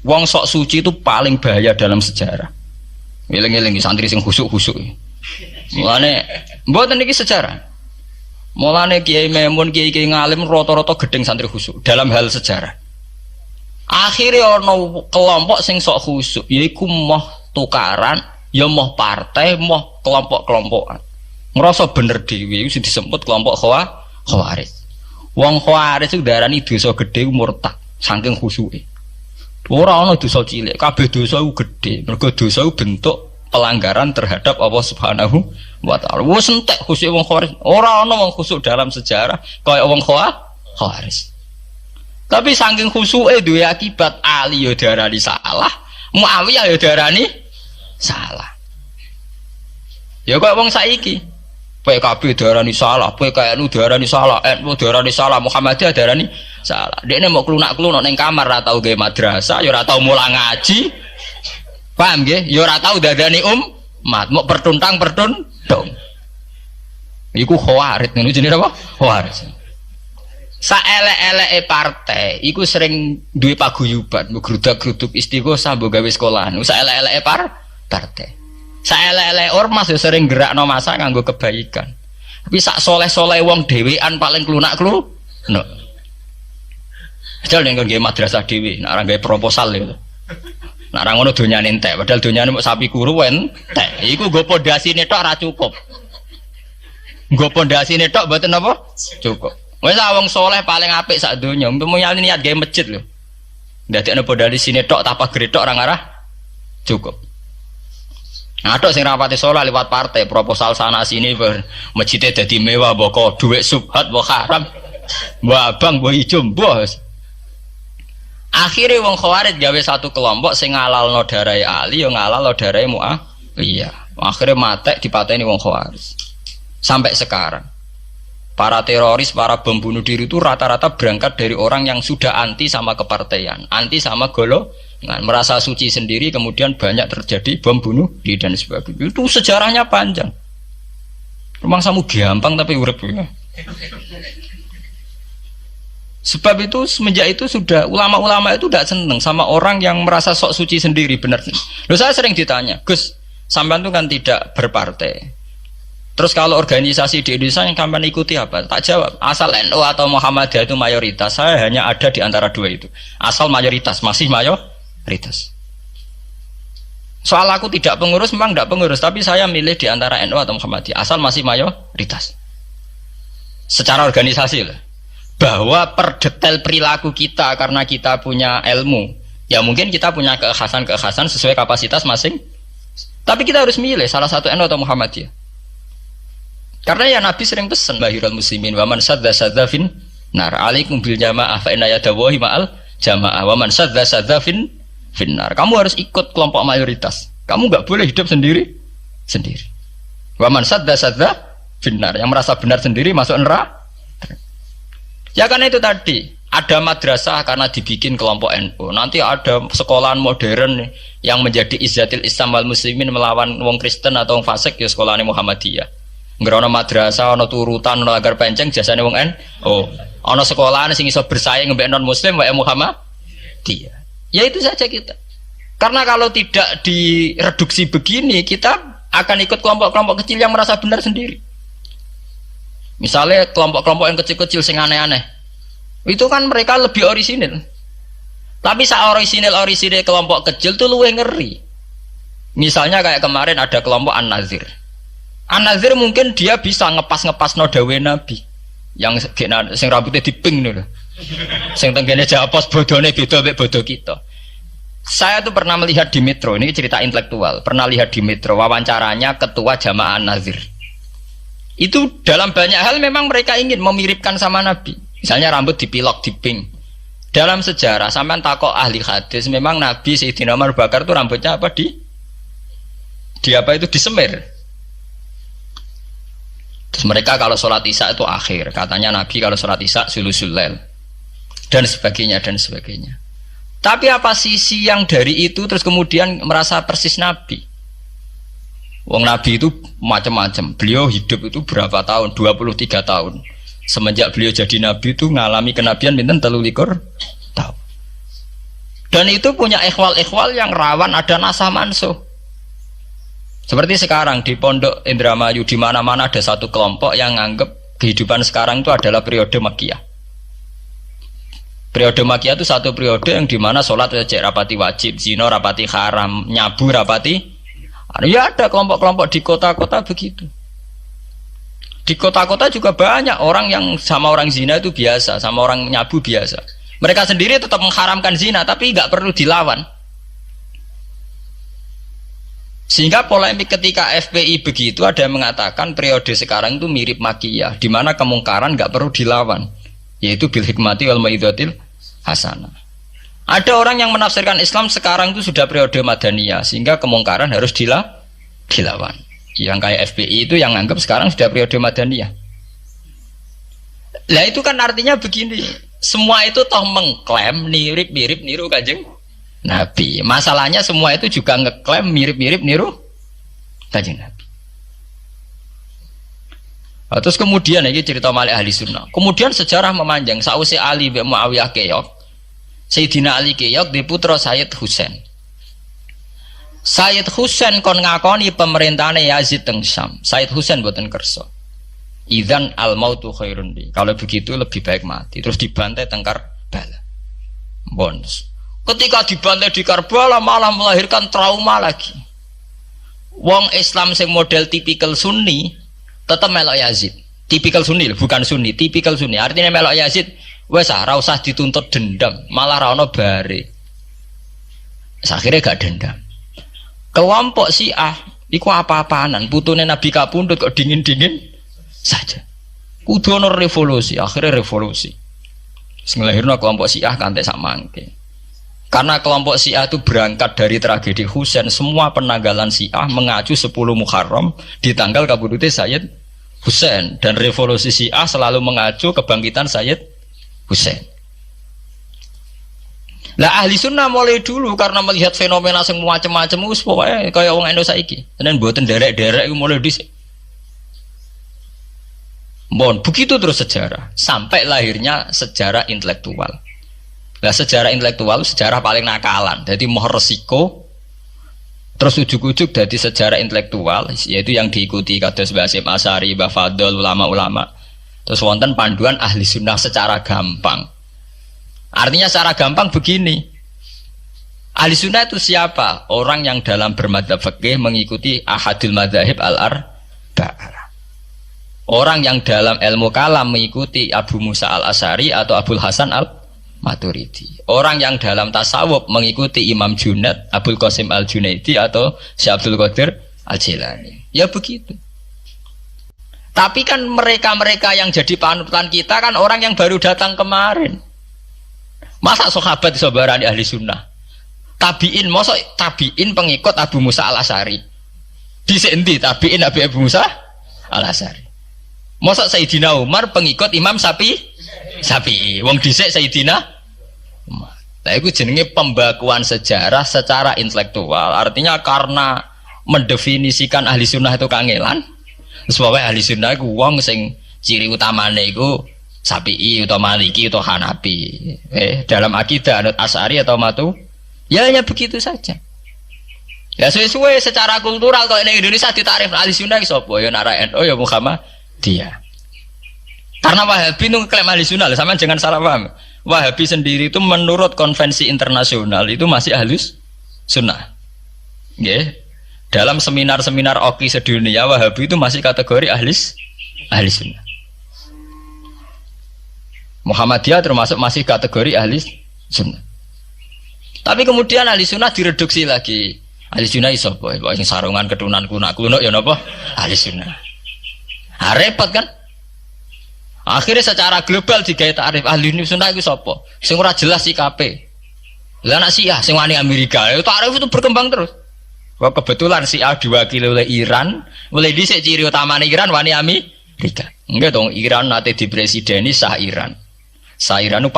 Wong sok suci itu paling bahaya dalam sejarah. Ngeling-eling santri sing khusuk-khusuk. Mulane mboten niki sejarah. Mulane Kiai Memun, Kiai ngalim rata-rata gedeng santri khusuk dalam hal sejarah. Akhirnya ono kelompok sing sok khusuk, yaiku moh tukaran, ya moh partai, moh kelompok-kelompokan. Ngerasa bener dhewe iku sing disebut kelompok Khawarij. Wong Khawarij itu darani dosa gedhe murtad saking khusuke. Ora ana dosa cilik, kabeh dosa iku gedhe. Mergo dosa iku bentuk pelanggaran terhadap Allah Subhanahu wa taala. Wes entek khusuk wong Khawarij. Ora ana wong khusuk dalam sejarah kaya wong Khawarij. Tapi saking khusuke duwe akibat Ali ya darani salah, Muawiyah ya darani salah. Ya kaya wong saiki. PKB darani salah, PKNU darani salah, NU darani salah, Muhammadiyah darani salah. Dekne mau klunak-klunuk ning kamar ora tau gawe madrasah, ya ora tau mulang ngaji. Paham nggih? Ya ora tau dadani umat, mau pertuntang-pertuntung. Iku Khawarij, ngono jenenge apa? Khawarij. Saelek-eleke partai iku sering duwe paguyuban, ngrudak-gruduk Istighosah mbok gawe sekolahan. Saelek-eleke partai. Saelek-elek ormas ya sering gerakno masa nganggo kebaikan. Tapi sak soleh-soleh wong dhewean paling klunak-klunuk. Padahal ning nggo madrasah dhewe, nek ora gawe proposal lho. Nek ora ngono donyane entek, padahal donyane mung sapi kuru entek. Iku nggo pondasine tok ora cukup. Nggo pondasine tok mboten apa? Cukup. Wis wong soleh paling apik sak donya, umpama niat gawe masjid lho. Ndadekno pondasine tok tanpa gretok ora ngarah cukup. Ada sing rapati soleh lewat partai proposal sana sini masjidnya jadi mewah boko duit subhat boko haram mbak abang mbak ijo bos. Akhirnya wong Khawarij gawe satu kelompok sing ngalalno darai Ali yang ngalalno darai Muawiyah. Akhirnya matek dipateni wong Khawarij. Sampai sekarang para teroris, para bom bunuh diri itu rata-rata berangkat dari orang yang sudah anti sama kepartaian, anti sama golongan, merasa suci sendiri, kemudian banyak terjadi bom bunuh diri dan sebagainya. Itu sejarahnya panjang. Memang samu gampang tapi urip ya. Sebab itu semenjak itu sudah ulama-ulama itu tidak seneng sama orang yang merasa sok suci sendiri, benar. Loh, saya sering ditanya, Gus, sampean itu kan tidak berpartai. Terus kalau organisasi di Indonesia yang kapan ikuti apa? Tak jawab. Asal NU atau Muhammadiyah itu mayoritas. Saya hanya ada di antara dua itu. Asal mayoritas, masih mayoritas. Soal aku tidak pengurus, memang tidak pengurus. Tapi saya milih di antara NU atau Muhammadiyah. Asal masih mayoritas. Secara organisasi lah. Bahwa per detail perilaku kita karena kita punya ilmu. Ya mungkin kita punya keekhasan sesuai kapasitas masing. Tapi kita harus milih salah satu NU atau Muhammadiyah. Karena ya Nabi sering pesan bahirul muslimin wa man sadza fin nar alaikum bil jamaah fa inna yadawahi ma'al jamaah wa man sadza fin nar. Kamu harus ikut kelompok mayoritas. Kamu enggak boleh hidup sendiri. Wa man sadza fin nar, yang merasa benar sendiri masuk neraka. Ya karena itu tadi ada madrasah karena dibikin kelompok NU. Nanti ada sekolahan modern yang menjadi izzatil Islam wal muslimin melawan wong Kristen atau wong fasik, ya sekolahan Muhammadiyah. Ngerono madrasah, ono turutan, ono agar penceng, jasane wong ono sekolahan sing iso bersaing mbek non muslim wae Muhammadiyah. Ya itu saja kita. Karena kalau tidak direduksi begini, kita akan ikut kelompok-kelompok kecil yang merasa benar sendiri. Misalnya kelompok-kelompok yang kecil-kecil sing aneh-aneh. Itu kan mereka lebih orisinil. Tapi saat orisinil kelompok kecil tuh luwih ngeri. Misalnya kayak kemarin ada kelompok An-Nazir. An-Nazir mungkin dia bisa ngepas no dawe Nabi yang sing rambutnya diping nih, sing tenggene japos bodone beda mek bodo kita. Saya tuh pernah melihat di Metro, ini cerita intelektual, pernah lihat di Metro wawancaranya ketua Jamaah An-Nazir. Itu dalam banyak hal memang mereka ingin memiripkan sama Nabi. Misalnya rambut dipilok diping. Dalam sejarah sampean takok ahli hadis, memang Nabi Sayyidina Umar Bakar tuh rambutnya apa di apa itu disemir. Terus mereka kalau sholat isya itu akhir, katanya Nabi kalau sholat isya sulusul lail dan sebagainya. Tapi apa sisi yang dari itu terus kemudian merasa persis Nabi? Wong Nabi itu macam-macam. Beliau hidup itu berapa tahun? 23 tahun. Semenjak beliau jadi Nabi itu ngalami kenabian pinten 23 tahun. Dan itu punya ikhwal-ikhwal yang rawan ada nasah mansuh. Seperti sekarang di Pondok Indramayu, di mana-mana ada satu kelompok yang nganggap kehidupan sekarang itu adalah periode Makkiyah. Periode Makkiyah itu satu periode yang dimana sholat wajib rapati wajib, zina rapati haram, nyabu rapati. Ya ada kelompok-kelompok di kota-kota begitu. Di kota-kota juga banyak orang yang sama orang zina itu biasa, sama orang nyabu biasa. Mereka sendiri tetap mengharamkan zina, tapi nggak perlu dilawan. Sehingga polemik ketika FPI begitu, ada yang mengatakan periode sekarang itu mirip Makkiyah, di mana kemungkaran nggak perlu dilawan, yaitu bil hikmati wal mau'izatil hasanah. Ada orang yang menafsirkan Islam sekarang itu sudah periode Madaniyah, sehingga kemungkaran harus dilawan. Yang kayak FPI itu yang anggap sekarang sudah periode Madaniyah. Lah itu kan artinya begini, semua itu toh mengklaim mirip-mirip niru Kanjeng Nabi. Masalahnya semua itu juga ngeklaim mirip-mirip niru Kanjeng Nabi. Nah, terus kemudian ini cerita Malik ahli sunnah. Kemudian sejarah memanjang. Sausi Ali bin Muawiyah keok, Sayyidina Ali keok di putra Sayyid Husain. Sayyid Husain kon ngakoni pemerintahane Yazid teng Syam. Sayyid Husain boten kersa. Idzan al mautu khairun li. Kalau begitu lebih baik mati. Terus dibantai teng Karbala. Bonus. Ketika dibantai di Karbala malah melahirkan trauma lagi. Wong Islam sing model tipikal Sunni tetap melok Yazid. Tipikal Sunni bukan Sunni, tipikal Sunni. Artinya melok Yazid wes ora usah dituntut dendam, malah ra ono bare. Akhirnya gak dendam. Kelompok Syiah iku apa-apaanan, putune Nabi kapundhut kok dingin-dingin saja. Kudu ono revolusi, akhirnya revolusi. Sing nglahirno kelompok Syiah kanthi sak mangke. Karena kelompok Syiah itu berangkat dari tragedi Husain, semua penanggalan Syiah mengacu 10 Muharram di tanggal kabudute Sayyid Husain, dan revolusi Syiah selalu mengacu kebangkitan Sayyid Husain. Lah ahli sunnah mulai dulu karena melihat fenomena sing macam-macam wis pokoke kaya wong Indonesia iki. Tenan mboten derek-derek iku mulai dhisik. Bon, begitu terus sejarah sampai lahirnya sejarah intelektual. Lah sejarah intelektual sejarah paling nakalan. Jadi moh resiko terus ujuk-ujuk dari sejarah intelektual yaitu yang diikuti kados Mbah Hasyim Asy'ari, Mbah Fadl, ulama-ulama. Terus wonten panduan ahli sunnah secara gampang. Artinya secara gampang begini, ahli sunnah itu siapa? Orang yang dalam bermadzhab fikih mengikuti ahadul madzahib al-arba'ah. Orang yang dalam ilmu kalam mengikuti Abu Musa al-Asy'ari atau Abul Hasan al-Maturidi. Orang yang dalam tasawuf mengikuti Imam Junaid, Abul Qasim al-Junaidi atau Syekh Abdul Qadir al-Jilani. Ya begitu. Tapi kan mereka-mereka yang jadi panutan kita kan orang yang baru datang kemarin. Masa sahabat sabarani ahli sunnah? Tabiin, masa tabiin pengikut Abu Musa al-Asy'ari? Dhisik endi tabiin Abu Musa al-Asy'ari? Masa Sayyidina Umar pengikut Imam Syafi'i? Wong dhisik Sayyidina Umar. Lah iku jenenge pembakuan sejarah secara intelektual. Artinya karena mendefinisikan ahli sunnah itu kangelan. Sebabnya ahli sunnah itu wong sing ciri utamanya itu Syafi'i atau Maliki atau Hanafi. Dalam akidah anut Asy'ari atau Matu, ya hanya begitu saja. Ya sesuai secara kultural kalau di Indonesia ditarif ahli sunnah sapa ya nara NU ya Muhammadiyah. Karena Wahabi itu klaim ahli sunnah, sama jangan salah paham. Wahabi sendiri itu menurut konvensi internasional itu masih ahli sunnah. Nggih. Dalam seminar-seminar OKI sedunia Wahabi itu masih kategori ahli sunnah. Muhammadiyah termasuk masih kategori ahli sunnah. Tapi kemudian ahli sunnah direduksi lagi. Ahli sunnah iso apa? Sing sarungan ketunan kuno ya napa? Ahli sunnah. Repot kan? Akhirnya secara global digawe takrif ahli sunnah iku sapa? Sing ora jelas sikape. Lah anak Syiah sing wani Amerika, takrif itu berkembang terus. Wah kebetulan Syiah diwakili oleh Iran, mulai dhisik ciri utamane Iran wani Amerika. Enggak dong, Iran nate dipresideni sah Iran. Sah Iran itu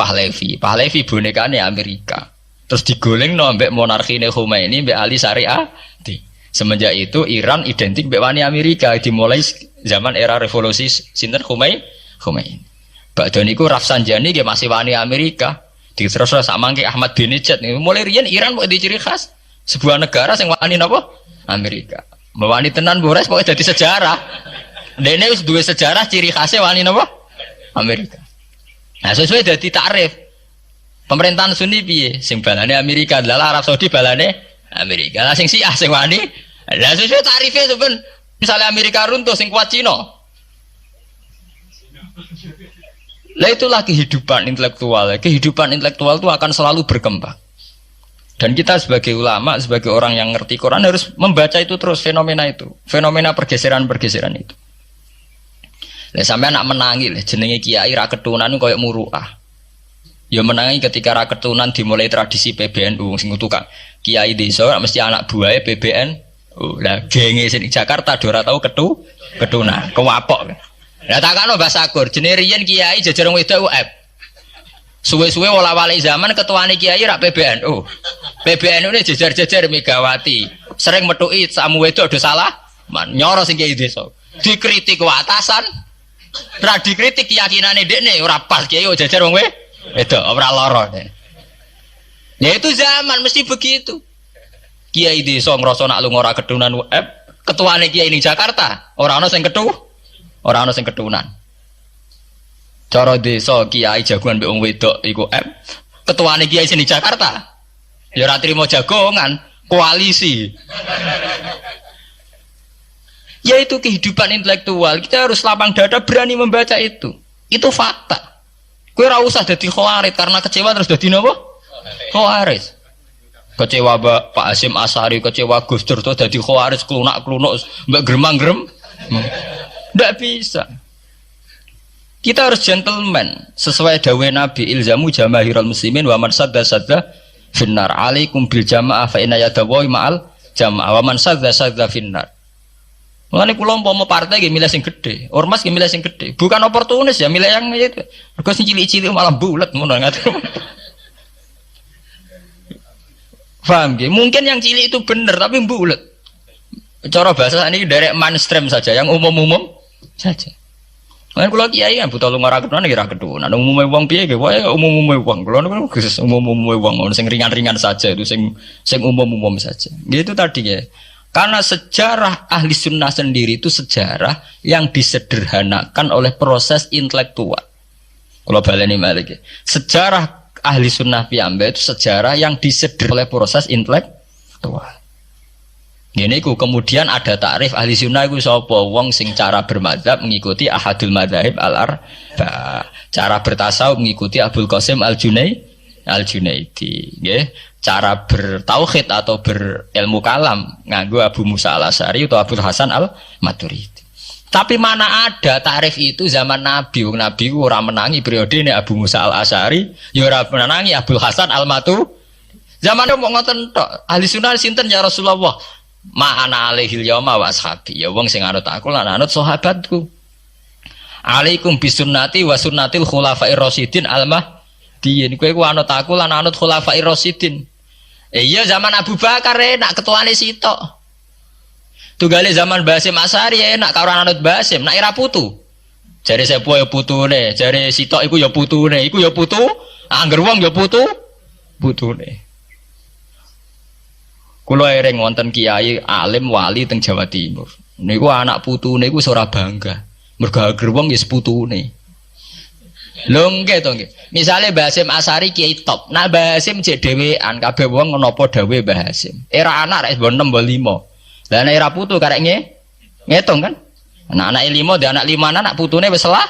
Pahlavi bonekane Amerika. Terus digoleng no ambek monarkine Khomeini mbek Ali Syariati. Semenjak itu Iran identik mbek wani Amerika dimulai zaman era revolusi sinten Khomeini. Badhe niku Rafsanjani nggih masih wani Amerika. Diterus sama ke Ahmad bin Nijat nih. Mulai riyen Iran kok di ciri khas sebuah negara yang wani napa? Amerika. Wani tenan Bores pokoknya jadi sejarah. Dene wis duwe sejarah ciri khasnya wani napa? Amerika. Nah, sesuai dadi takrif. Pemerintahan Sunni piye? Sing balane Amerika, adalah Arab Saudi balane Amerika. Lah sing Syiah sing wani. Lah sesuai tarifnya sampean misalnya Amerika runtuh sing kuat Cina. Lah itulah kehidupan intelektual. Kehidupan intelektual itu akan selalu berkembang. Dan kita sebagai ulama, sebagai orang yang ngerti Quran harus membaca itu terus fenomena itu, fenomena pergeseran-pergeseran itu. Lah sampean nak menangi lah jenenge kiai ra ketunan koyo muruah. Ya menangi ketika ra ketunan dimulai tradisi PBNU sing tukang kiai desa mesti anak buahe PBNU. Lah genge sing Jakarta ora tau ketunan, kewapok. Lah takano Mbah Sagur, jenenge riyen kiai jejer wong wedok UF. Suwe-suwe wala-wali zaman ketuane kiai rak PBNU. PBNU ini jejer-jejer Megawati. Sering metuki samu wedok do salah, nyoro sing kiai desa. Dikritik atasan, ra dikritik keyakinane dekne ora pas kiai jejer wong wedok ora lara. Ya itu zaman mesti begitu. Kiai desa ngrasa nak lunga ora ketunan UF, ketuane kiai ning Jakarta ora ana sing Orang ana sing ketunan. Cara desa kiai jagongan mbek wong wedok iku ketuane kiai sing di Jakarta. Ya ora trimo jagongan, koalisi. Yaitu kehidupan intelektual. Kita harus lapang dada berani membaca itu. Itu fakta. Kowe ora usah dadi khawarit karena kecewa terus dadi napa? Khawarit. Kecewa Pak Hasyim Asy'ari, kecewa Gus Dur terus dadi khawarit klunak-klunuk mbek gremang-grem. Tidak bisa. Kita harus gentleman sesuai dawuh Nabi ilzamu jamaahirul muslimin wa man sadda finnar alaikum bil jamaah fa inna yadawi ma'al jamaah wa man sadda finnar. Mulane kula umpama partai nggih milih sing gedhe, ormas nggih milih sing gedhe. Bukan oportunis ya milih yang itu. Mergo sing cilik-cilik malah bulet ngono ngatur. Paham nggih? Mungkin yang cilik itu benar tapi bulet. Cara bahasa ini derek mainstream saja, yang umum-umum saja. Kan kula kiai kan buta lunga ra ketunan ya ra ketunan. Umume wong piye nggih wae umume wong. Kula niku umume wong sing ringan-ringan saja itu sing umum-umum saja. Gitu tadi ya. Karena sejarah ahli sunnah sendiri itu sejarah yang disederhanakan oleh proses intelektual. Kula baleni malih ya. Sejarah ahli sunnah piyambak itu sejarah yang disederhanakan oleh proses intelektual. Ini kemudian ada takrif ahli sunnah itu sapa wong sing cara bermadzhab mengikuti ahadul madzahib al-arba, cara bertasawuf mengikuti Abdul Qasim al-Junaidi, nggih. Cara bertauhid atau berilmu kalam nganggo Abu Musa al-Asy'ari atau Abdul Hasan al-Maturidi. Tapi mana ada takrif itu zaman Nabi? Nabi ora menangi periode ini Abu Musa al-Asy'ari, ya ora menangi Abdul Hasan al-Maturidi. Zaman mau ngoten tok. Ahli sunnah sinten ya Rasulullah? Ma'ana alaihil yauma wa ashabi. Ya wong sing anut aku lan anut sahabatku. Alaikum bisunnati wa sunnatil khulafair rasyidin al-mahdiyyin. Kowe ku anut aku lan anut khulafair rasyidin. Iya zaman Abu Bakar enak ketuane sitok. Tunggale zaman Basim Asy'ari enak karo anut Basim, nak ira putu. Jare sepo ya putune, jare sitok iku ya putune, iku ya putu, angger wong ya putune. Kula ereng wonten kiai alim wali teng Jawa Timur. Niku anak putune iku ora bangga. Mergo ager wong ya seputune. Lho nggih to nggih. Misale Mbah Hasyim Asy'ari kiai top. Nah Mbah Hasyim jek dhewean kabeh wong napa dawuh Mbah Hasyim. Era anak rek 6 mbok 5. Lah nek era putu karek ngitung kan. Nah anake 5 dhe anak 5 anak putune wis salah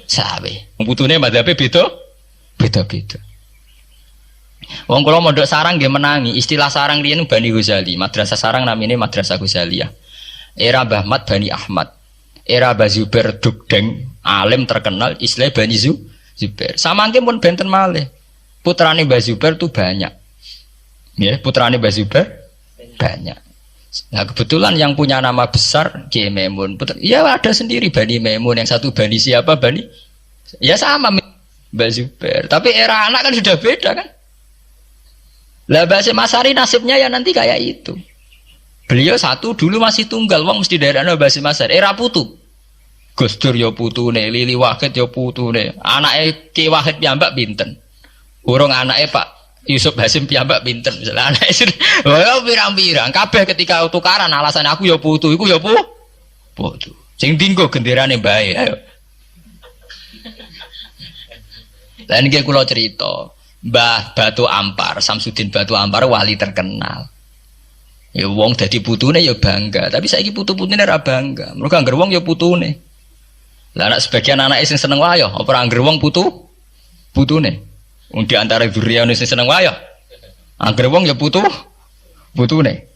sawe. Wong putune madzhabe beda-beda. Wong kula mondok sarang nggih menangi. Istilah sarang riyen Bani Ghazali. Madrasah sarang namine Madrasah Ghazaliyah. Era Mbah Ahmad Bani Ahmad. Era Mbah Zubair Dugdeng, alim terkenal istilah Bani Zubair. Samangke pun benten malih. Putrane Mbah Zubair itu banyak. Ya, putrane Mbah Zubair banyak. Nah, kebetulan yang punya nama besar Kiai Maimun. Ya ada sendiri Bani Maimun, yang satu Bani siapa? Bani. Ya sama Mbah Zubair. Tapi era anak kan sudah beda kan? Lah Basim Asy'ari nasibnya ya nanti kayak itu. Beliau satu dulu masih tunggal, wong mesti daerahnya Basim Asy'ari. Era putu. Gus Dur ya putune, Lili Wahid ya putune. Anake Ki Wahid piyambak pinten. Urung anake Pak Yusuf Hasim piyambak pinter misalnya anake wah pirang-pirang kabeh ketika tukaran alasan aku ya putu iku ya putu. Sing dinggo genderane bae ayo. Lah niki kula cerita, Mbah Batu Ampar, Samsudin Batu Ampar wali terkenal. Ya wong dadi putune ya bangga, tapi saiki putu-putune ora bangga. Mergo angger wong ya putune. Lah anak sebagian anak sing seneng wayah, apa angger wong putune. Wong di antara duriyane sing seneng wayah. Angger wong ya putune.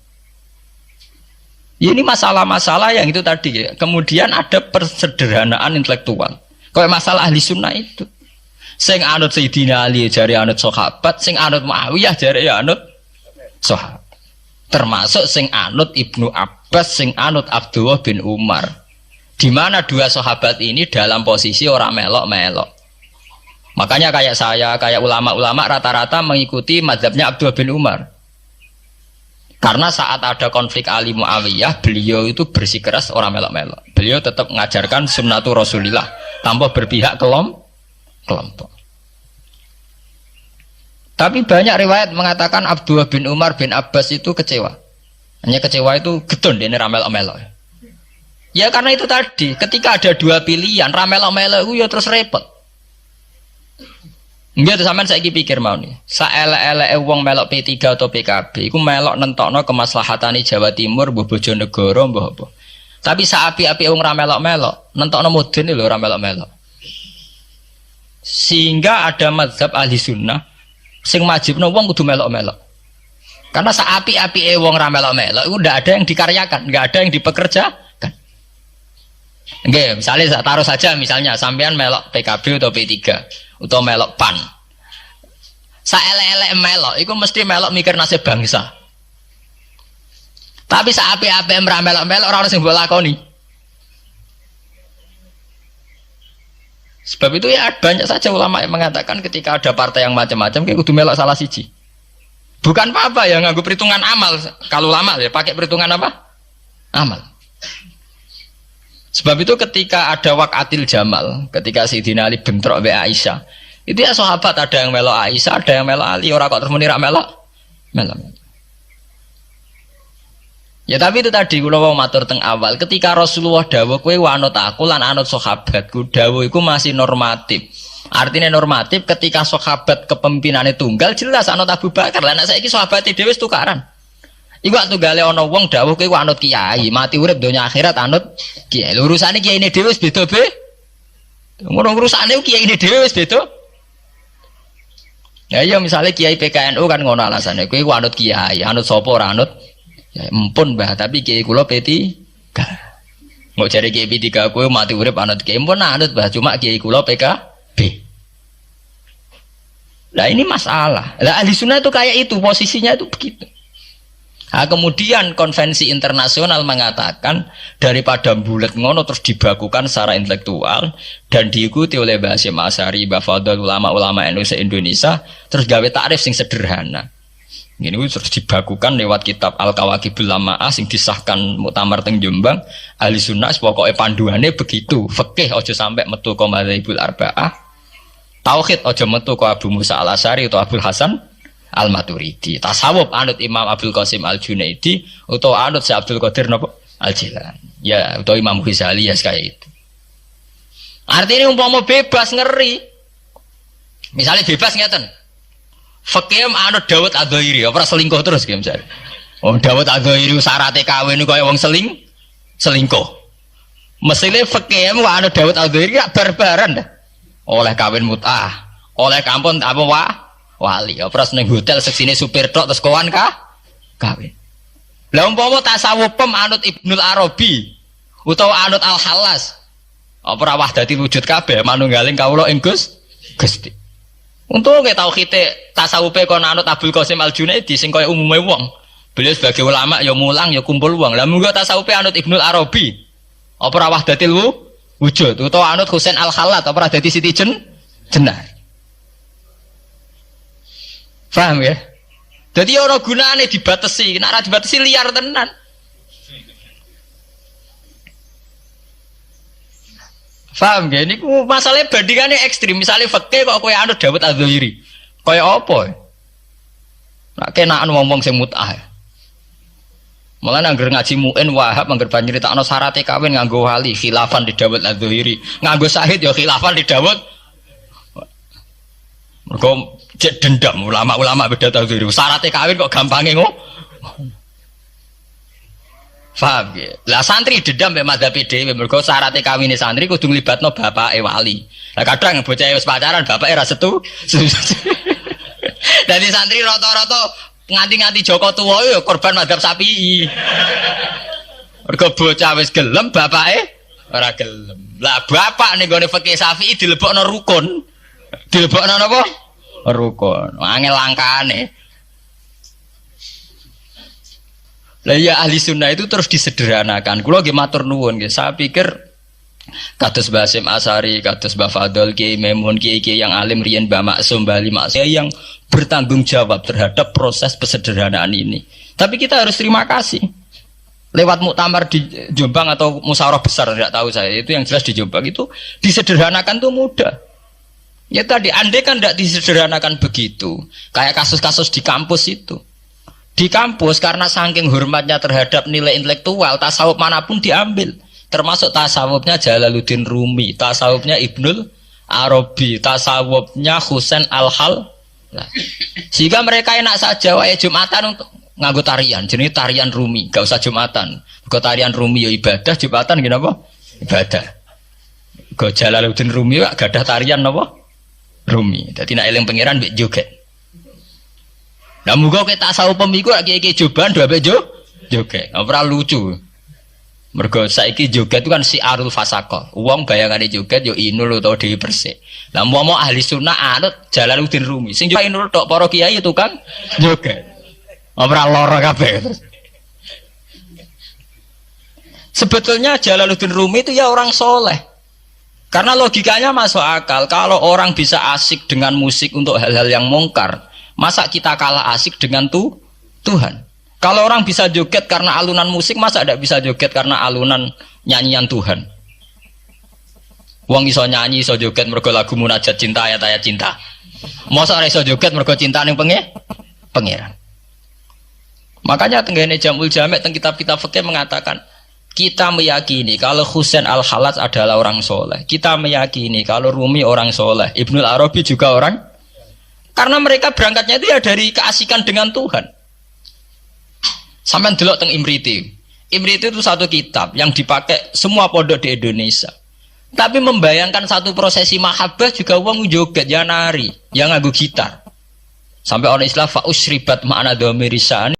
Ya, ini masalah-masalah yang itu tadi ya. Kemudian ada persederhanaan intelektual. Kayak masalah ahli sunnah itu. Sing anut Sayyidina Ali jare anut sahabat, sing anut Muawiyah jare ya anut sahabat. Termasuk sing anut Ibnu Abbas, sing anut Abdullah bin Umar. Di mana dua sahabat ini dalam posisi orang melok-melok. Makanya kayak saya, kayak ulama-ulama rata-rata mengikuti mazhabnya Abdullah bin Umar. Karena saat ada konflik Ali Muawiyah, beliau itu bersikeras orang melok-melok. Beliau tetap mengajarkan sunnatul Rasulillah tanpa berpihak kelompok. Tapi banyak riwayat mengatakan Abdullah bin Umar bin Abbas itu kecewa. Hanya kecewa itu gedon dia ramelok-melok. Ya karena itu tadi, ketika ada dua pilihan, ramelok-melok itu ya terus repot. Enggak tuh sampean saiki pikir mau nih. Saelek-eleke wong melok P3 atau PKB iku melok nentokno kemaslahatane Jawa Timur, mbuh Bojonegoro, mbuh apa. Tapi saapi-api wong ra melok-melok, nentokno mudin lho ora melok-melok. Sehingga ada mazhab ahli sunnah sing majibno wong kudu melok-melok. Karena saapi-api wong ra melok-melok iku ndak ada yang dikaryakan, nggak ada yang dipekerjakan. Nggih, misalnya taruh saja misalnya sampean melok PKB atau P3 atau melok PAN. Saelek-elek melok iku mesti melok mikir nasib bangsa. Tapi saapi-api ora melok-melok ora ono sing mbok lakoni. Sebab itu ya banyak saja ulama yang mengatakan ketika ada partai yang macam-macam kayak kudu melok salah siji. Bukan apa-apa ya nganggo perhitungan amal. Kalau ulama ya pakai perhitungan apa? Amal. Sebab itu ketika ada waqatil Jamal, ketika Sayyidina Ali bentrok be Aisyah, itu ya sahabat ada yang melok Aisyah, ada yang melok Ali, orang kok terus muni ra melok. Ya tapi itu tadi kula mau matur teng awal, ketika Rasulullah dawuh kowe anut aku lan anut sahabatku, dawuh iku masih normatif. Artinya normatif ketika sahabat kepemimpinannya tunggal jelas anut Abu Bakar. Lah nek saiki sahabate dhewe wis tukaran. Iku waktu gale ana wong dawuh kowe anut kiai, mati urip donya akhirat anut kiai. Urusane kiyaine dhewe wis beda be. Ngono urusane kiyaine dhewe wis beda. Ya iya misalnya kiai PKNU kan ngono alasane, kowe anut kiai, anut sapa ora anut. Ya empun Mbah, tapi kiai kula P3. Mau cari kiai P3 kowe mati urip anut kiai, empun anut Mbah, cuma kiai kula PKB. Lah ini masalah. Lah ahli sunnah itu kayak itu, posisinya itu begitu. Nah, kemudian konvensi internasional mengatakan daripada bulet ngono terus dibakukan secara intelektual dan diikuti oleh Mbah Hasyim Asy'ari, Mbah Fadl, ulama-ulama Indonesia, terus gawe takrif sing sederhana. Ini terus dibakukan lewat kitab Al-Kawakibul Lama'ah sing disahkan muktamar teng Jombang. Ahli sunnah pokoknya panduannya begitu. Fikih aja sampai metu ka madzhabul arba'ah. Tauhid aja metu ka Abu Musa Al-Asy'ari atau Abdul Hasan Al-Maturidi. Tasawuf anut Imam Abdul Qasim Al-Junaidi atau anut Syekh Abdul Qadir napa Al-Jilani. Ya, atau Imam Ghazali ya kayak itu. Artinya umpama bebas ngeri. Misalnya bebas ngeten. Fikih anut Dawud Adzairi, ora selingkuh terus ki misalnya. Oh, Dawud Adzairi syaratnya kawin kaya wong selingkuh. Mesine fikih anut Dawud Adzairi gak barbaran dah. Oleh kawin mut'ah, oleh kampun apa wali, ora seneng hotel seksine supir tok terus kawan kawin. Lah umpama tasawuf anut Ibnul Arabi utawa anut Al-Hallas. Apa ora wahdatil wujud kabeh manunggaling kawula ing Gusti. Untuk kita tahu kita tasawufe kon anut Abdul Qasim Al-Junaidi sing kaya umume wong. Beliau sebagai ulama ya mulang ya kumpul wong. Lah munggo tasawufe anut Ibnul Arabi. Apa ora wahdatil wujud utawa anut Husain Al-Khallat apa ora dadi Siti Jenar. Paham ya? Jadi ora gunane dibatasi, nek ora dibatasi liar tenan. Paham gak? Ini masalahnya bandingannya ekstrim. Misalnya fakih kok kowe anut Dawud Adzairi, Kaya apa? Nak kenaan ngomong sing mut'ah. Malah angger ngaji muin Wahab angger nyritakno syaraté kawin nganggo wali khilafan di Dawud Adz-Dzahiri. Nganggo syahid ya khilafan di Dawud. Mergo cek dendam ulama-ulama beda Adz-Dzahiri. Syaraté kawin kok gampange ngono. Paham ya? Lah santri dendam mek mazhab dhewe mergo syaraté kawine santri kudu nglibatno bapake wali. Lah kadang bocah wis pacaran bapake ra setu. Dadi santri rata-rata nganti-nganti Joko tuwa ya korban mazhab Syafi'i. Mergo bocah wis gelem bapake ora gelem. Lah bapak ning gone fikih Syafi'i dilebokno rukun. Dilebokno napa? Rukun. Angel langkane. Lah ya ahli sunnah itu terus disederhanakan. Kula nggih matur nuwun nggih. Saya pikir kados Basim Asari, kados Mbah Fadol, Kiai Memun, kiai-kiai yang alim riyen Mbah Maksum, Mbah Ali Maksum yang bertanggung jawab terhadap proses kesederhanaan ini. Tapi kita harus terima kasih. Lewat muktamar di Jombang atau musyawarah besar tidak tahu saya, itu yang jelas di Jombang itu disederhanakan tuh mudah. Ya tadi andai kan tidak disederhanakan begitu, kayak kasus-kasus di kampus itu. Di kampus karena saking hormatnya terhadap nilai intelektual, tasawuf manapun diambil. Termasuk tasawufnya Jalaluddin Rumi, tasawufnya Ibnul Arabi, tasawufnya Husain Al-Hal. Sehingga mereka enak saja wae Jumatan untuk nganggo tarian, jenis tarian Rumi, gak usah Jumatan. Go tarian Rumi ya ibadah, Jumatan gini apa? Ibadah. Go Jalaluddin Rumi gak ada tarian apa? Rumi. Dadi nek eling pangeran mbek joget. Lah muga kowe tasawuf pemiku kiye-kiye joban do mbek joget. Ora lucu. Mergo saiki joget itu kan siarul fasaqah. Wong bayangane joget yo inul utawa Dewi Persik. Lah mau ahli sunnah anut Jalaluddin Rumi. Sing yo inul tok para kiai itu kan joget. Ora lara kabeh. Sebetulnya Jalaluddin Rumi itu ya orang soleh. Karena logikanya masuk akal. Kalau orang bisa asik dengan musik untuk hal-hal yang mungkar, masa kita kalah asik dengan Tuhan? Kalau orang bisa joget karena alunan musik, masa tidak bisa joget karena alunan nyanyian Tuhan? Wong iso nyanyi, iso joget mergo lagu munajat cinta, ayat-ayat cinta. Masa ora iso joget mergo cinta ning pangeran. Makanya tenggene Jamul Jamek teng kitab-kitab fikih mengatakan, kita meyakini kalau Husain Al-Halaj adalah orang soleh. Kita meyakini kalau Rumi orang soleh. Ibnul Arabi juga orang. Karena mereka berangkatnya itu ya dari keasikan dengan Tuhan. Sampai delok teng Imriti. Imriti itu satu kitab yang dipakai semua pondok di Indonesia. Tapi membayangkan satu prosesi mahabbah juga wong joget ya nari, yang nganggo gitar. Sampai orang istilah fa usribat ma'ana dhamirisan.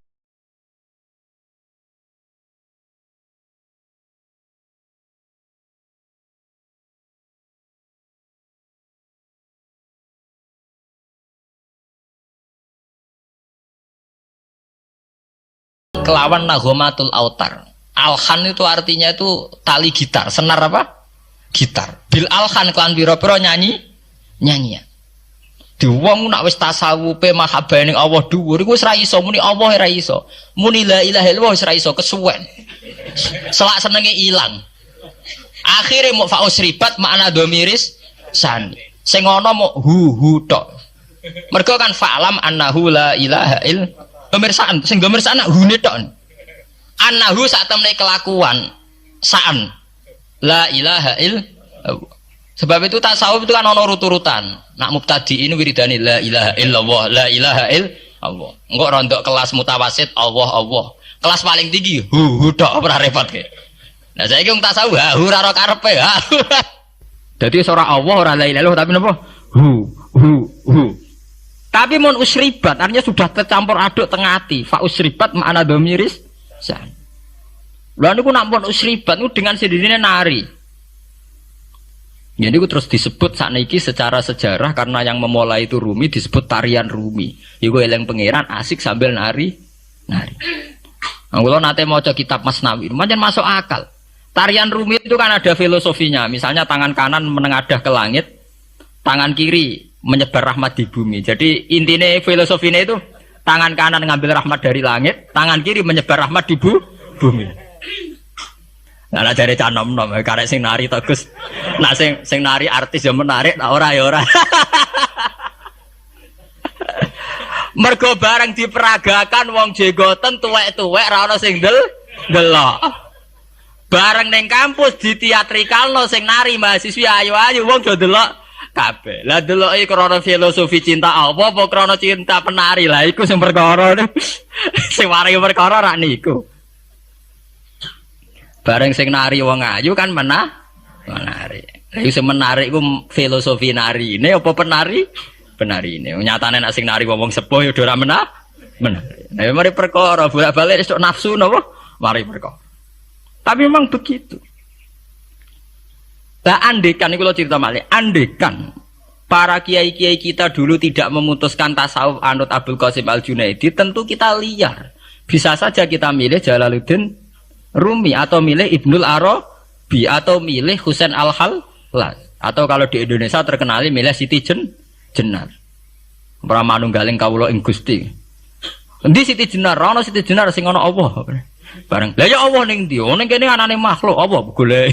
Kelawan nagomatul autar. Alhan itu artinya itu tali gitar, senar apa? Gitar. Bil alhan kelan pira-pira nyanyian. Di wong nak wis tasawufe mahabbah ning Allah dhuwur iku wis ra iso muni Allah ra iso. Muni la ilaha illallah wis ra iso kesuwen. Selak senenge ilang. Akhire mau fausribat makna domiris san. Sing ana mau hu tok. Mergo kan fa'lam annahu la ilaha illallah. Pemirsaan, sing pemirsaan nak hune tok. Annahu sak temne kelakuan saan. La ilaha illallah. Sebab itu tasawuf itu kan ana urut-urutan. Nak mubtadi ini wiridane la ilaha illallah, la ilaha illallah. Engko rondok kelas mutawasit Allah. Kelas paling tinggi hu tok ora repot ke. Nah saiki wong tasawuf hu ora ora karepe. Dadi ora Allah ora la ilaha illallah tapi napa? Hu. Tapi mon usribat artinya sudah tercampur aduk tengah hati. Fa usribat makna domiris san. Lha niku nak mon usribat niku dengan sendirinya nari. Jadi itu terus disebut sakniki secara sejarah karena yang memulai itu Rumi disebut tarian Rumi. Iku eleng pangeran asik sambil nari. Nah, kalau nate maca kitab Masnawi, pancen masuk akal. Tarian Rumi itu kan ada filosofinya. Misalnya tangan kanan menengadah ke langit, tangan kiri menyebar rahmat di bumi. Jadi intinya filosofinya itu tangan kanan ngambil rahmat dari langit, tangan kiri menyebar rahmat di bumi. Nah, dari canom nom, karek sing nari tegus. Nah, sing nari artis yang menarik, nah ora ya ora. Mergo bareng diperagakan wong jenggoten tuwek-tuwek ra ono sing delok. Bareng ning kampus diteatrikalno sing nari mahasiswa ayu-ayu wong do delok kabeh. Lah deloke krana filosofi cinta apa krana cinta penari. Lah iku sing perkara. Sing warai perkara rak niku. Bareng sing nari wong ayu kan menari. Lah iku sing menarik iku filosofi narine apa penari? Penarine. Nyatane nek sing nari wong sepuh ya ora menari. Nah, mari perkara bolak-balik esuk nafsu napa? Mari perkara. Tapi memang begitu. Lah andekan iku lho cerita malih, andekan para kiai-kiai kita dulu tidak memutuskan tasawuf anut Abdul Qasim Al-Junaidi, tentu kita liar. Bisa saja kita milih Jalaluddin Rumi atau milih Ibnul Arabi atau milih Husain Al-Hallaj atau kalau di Indonesia terkenal milih Siti Jenar. Para manunggaling kawula ing Gusti. Endi Siti Jenar? Ana Siti Jenar sing ana Allah. Bareng. Lah ya Allah ning ndi? Ning kene anane makhluk apa golek.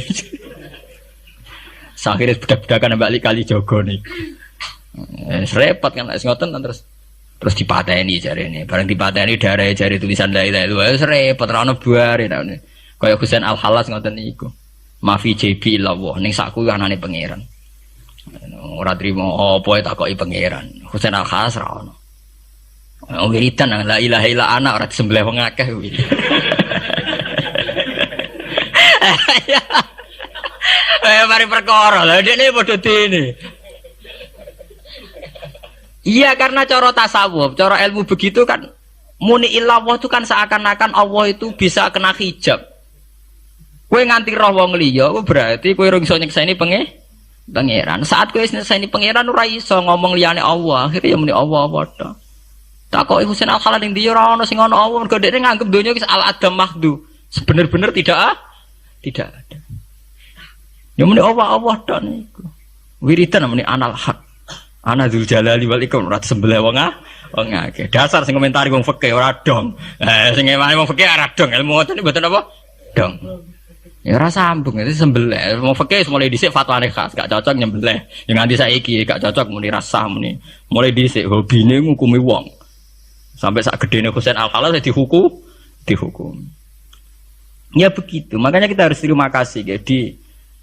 Sakhire bedak-bedakan Mbak Kali Jogo niku. Repot kan wis ngoten terus dipateni jarene. Bareng dipateni darah jari tulisan la ilaha illallah wis repot ra ono buare nane. Kaya Husain Al-Hallaj ngoten niku. Mafi JB illallah ning sakku anane pangeran. Ora trimo apa takoki pangeran. Husain Al-Hallaj ra ono. Wiridan la ilaha illa ana ora disembelih wong akeh kuwi. Mari perkara lha dekne padha dene. Iya karena cara tasawuf, cara ilmu begitu kan muni illallah itu kan seakan-akan Allah itu bisa kena hijab. Kowe nganti roh wong liya berarti kowe ora iso nyekseni pangeran. Saat kowe nyekseni pangeran ora iso ngomong liyane Allah, akhire ya muni Allah padha. Takoki Husain Al-Khalid ning ndi ora ono sing ana Allah, mergo dekne nganggep donya wis al-adam mahdu. Sebener-bener tidak ada. Ya muni Allah tok niku. Wiridan muni anal haq. Ana dzul jalali wal ikram ora sembelih wong akeh. Dasar sing komentari wong fikih ora dong. Sing emane wong fikih ora dong. Ilmu ngoten mboten apa? Dong. Ya ora sambung itu sembelih. Wong fikih mulai dhisik fatwane khas, gak cocok nyembelih. Ya nganti saiki gak cocok muni rasah muni. Mulai dhisik hobine ngukumi wong. Sampai sak gedene Husain Al-Khalaj dihukum. Ya begitu. Makanya kita harus terima kasih ya di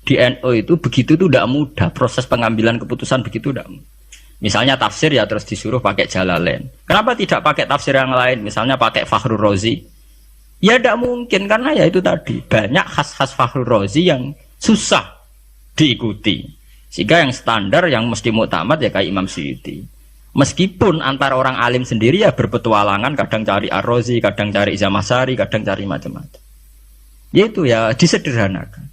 NU itu begitu itu tidak mudah proses pengambilan keputusan begitu tidak mudah. Misalnya tafsir ya terus disuruh pakai Jalalain. Kenapa tidak pakai tafsir yang lain? Misalnya pakai Fakhrul Razi. Ya tidak mungkin karena ya itu tadi banyak khas-khas Fakhrul Razi yang susah diikuti. Sehingga yang standar yang mesti muktamad ya kayak Imam Suyuti. Meskipun antara orang alim sendiri ya berpetualangan, kadang cari Ar-Razi, kadang cari Zamasari, kadang cari macam-macam. Yaitu ya disederhanakan.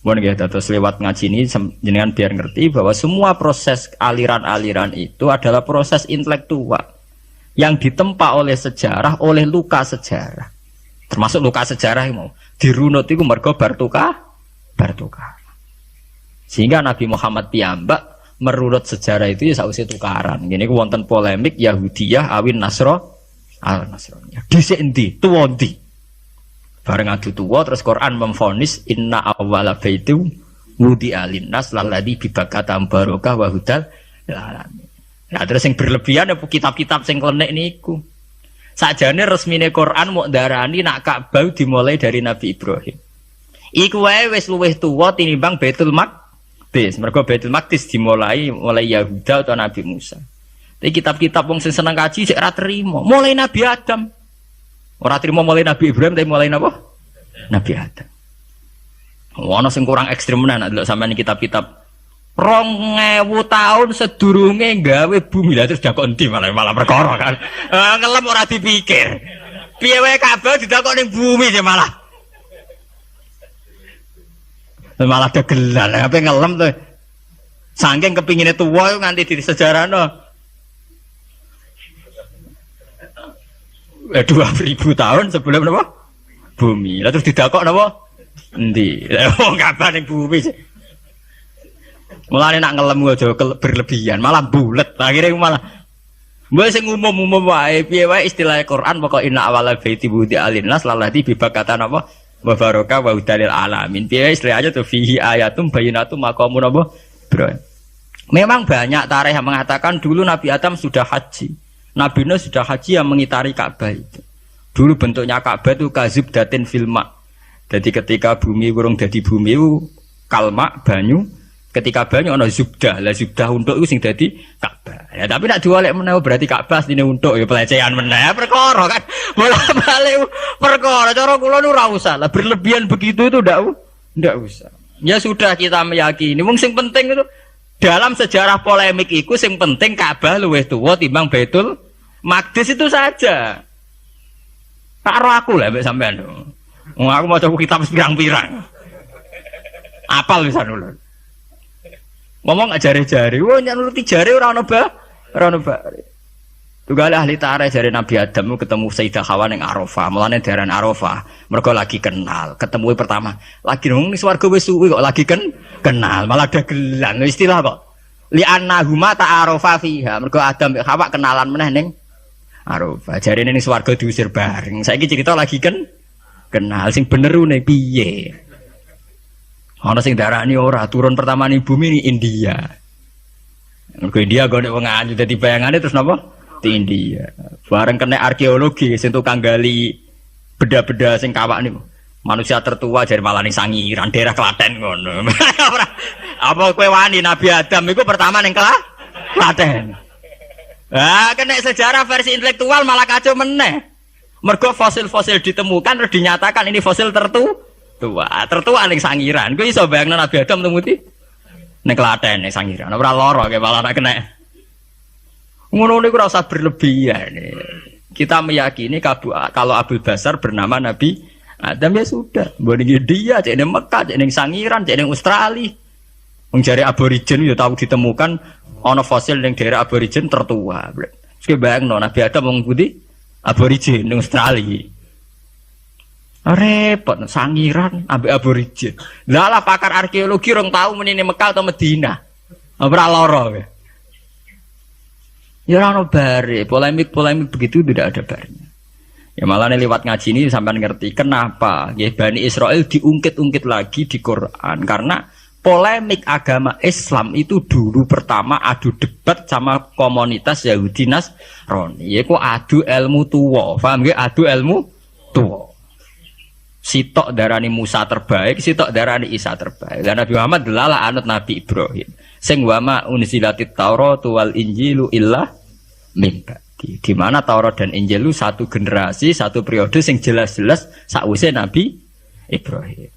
Mohon ya terus lewat ngaji ini jenengan biar ngerti bahwa semua proses aliran-aliran itu adalah proses intelektual yang ditempa oleh sejarah, oleh luka sejarah. Termasuk luka sejarah yang mau dirunut itu mergo bartukah. Sehingga Nabi Muhammad piyambak merunut sejarah itu ya sausé tukaran. Gini ku wonten polemik Yahudiyah awin Nasraniyah. Dhisik endi? Tuwa endi? Bareng adu tua terus Quran memvonis inna awwala baitu wudi'a linnas lalladzi bi Bakkah barokah wa hudal lil alamin. Nah terus yang berlebihan apa kitab-kitab sing klenek niku. Sakjane resmine Quran muk darani nak Ka'bah dimulai dari Nabi Ibrahim. Iku wae wis luwih tuwa tinimbang Baitul Maqdis. Mergo Baitul Maqdis dimulai oleh Yahuda atau Nabi Musa. Tapi kitab-kitab wong sing seneng kaji sik ora trimo. Mulai Nabi Adam. Ora trimo mulai Nabi Ibrahim tapi mulai napa? Nabi Adam. Ono sing kurang ekstrem menan nek sampeyan kitab-kitab 2000 tahun sedurunge gawe bumi lah terus dakok endi malah perkara kan. Ngelem ora dipikir. Piye wae kabeh didakok ning bumi sih malah. Malah dagelan apa ngelem tuh. Saking kepingine tuwa nganti di sejarahno. 2000 tahun sebelum apa? Bumi. Lah terus didakok napa? Endi? Wong kabar ning bumi. Mulane nak ngelem aja berlebihan, malah bulet. Akhire malah mbok sing umum-umum wae, piye wae istilah Quran pokok inna awala baiti budi alinnas lalati bi Bakkah apa? Wa barokah wa hudalil alamin. Piye istilah aja tuh fihi ayatum bayyinatum maqamun apa? Bro. Memang banyak tarikh yang mengatakan dulu Nabi Adam sudah haji. Nabi Nuh sudah haji yang mengitari Ka'bah itu. Dulu bentuknya Ka'bah itu kazubdatin filma. Jadi ketika bumi urung dadi bumi itu kalma banyu, ketika banyu ana zubdah. Lah zubdah untuk itu sing dadi Ka'bah. Ya tapi nek diwalek meneh berarti Ka'bah sine untuk ya pelecehan meneh perkara kan. Bola-balik perkara cara kula nu ora usah. Lah berlebihan begitu itu ndak usah. Ya sudah kita meyakini. Wong sing penting itu dalam sejarah polemik itu sing penting Ka'bah luwih tuwa timbang Baitul Maqdis itu saja. Tak roh aku lah mbek sampean. Wong aku maca kitab pirang-pirang. Apal bisa nulun. Ngomong jare-jare, wong nuruti jare ora ono bare. Tugale ahli tarikh jare Nabi Adam ketemu Sayyidah Hawa ning Arafah. Mulane diaran Arafah, mergo lagi kenal. Ketemu pertama, lagi nang swarga wis suwi kok lagi kenal, malah dagelan. Istilah kok. Li annahuma ta'arafa fiha. Mergo Adam mek Hawa kenalan meneh ning Arafah. Jarene ning swarga diusir bareng. Saiki cerita lagi kenal sing bener ne piye? Ana sing darani ora turun pertama ning bumi ning India. Mergo India gone wong anyu dadi bayangane terus napa? Di India. Bareng kena arkeologi sing tukang gali beda-beda sing kawak niku. Manusia tertua dari malah ning Sangiran, daerah Klaten ngono. Apa kowe wani Nabi Adam iku pertama ning Klaten. Ah, kena sejarah versi intelektual malah kacau meneh. Mergo fosil-fosil ditemukan terus dinyatakan ini fosil tertua ning Sangiran. Kowe iso bayangno Nabi Adam temuti ning Klaten ning Sangiran. Ora lara kae malah kena. Ngono niku ora usah berlebihan. Kita meyakini kalau Abul Basar bernama Nabi Adam ya sudah. Mbok dia cek ning Mekah, cek ning Sangiran, cek ning Australia. Wong jare aborigin ya tahu ditemukan ana fosil ning daerah aborigin tertua. Terus bayangno Nabi Adam wong putih aborigin ning Australia. Repot Sangiran ambek aborigin. Lah pakar arkeologi rong tahu menine Mekah atau Madinah. Ora lara ya. Ya ora ono bare, polemik begitu tidak ada barnya. Ya malah lewat ngaji ini sampai ngerti kenapa ya Bani Israel diungkit-ungkit lagi di Quran karena polemik agama Islam itu dulu pertama adu debat sama komunitas Yahudi Nasrani. Yaiku adu ilmu tuwa, paham nggih? Adu ilmu tuwa. Sitok darani Musa terbaik, sitok darani Isa terbaik. Dan Nabi Muhammad adalah anut Nabi Ibrahim. Sing wama unzilatit Taurat wal Injilu illa mim ba'di. Di mana Taurat dan Injil itu satu generasi, satu periode sing jelas-jelas sakwise Nabi Ibrahim.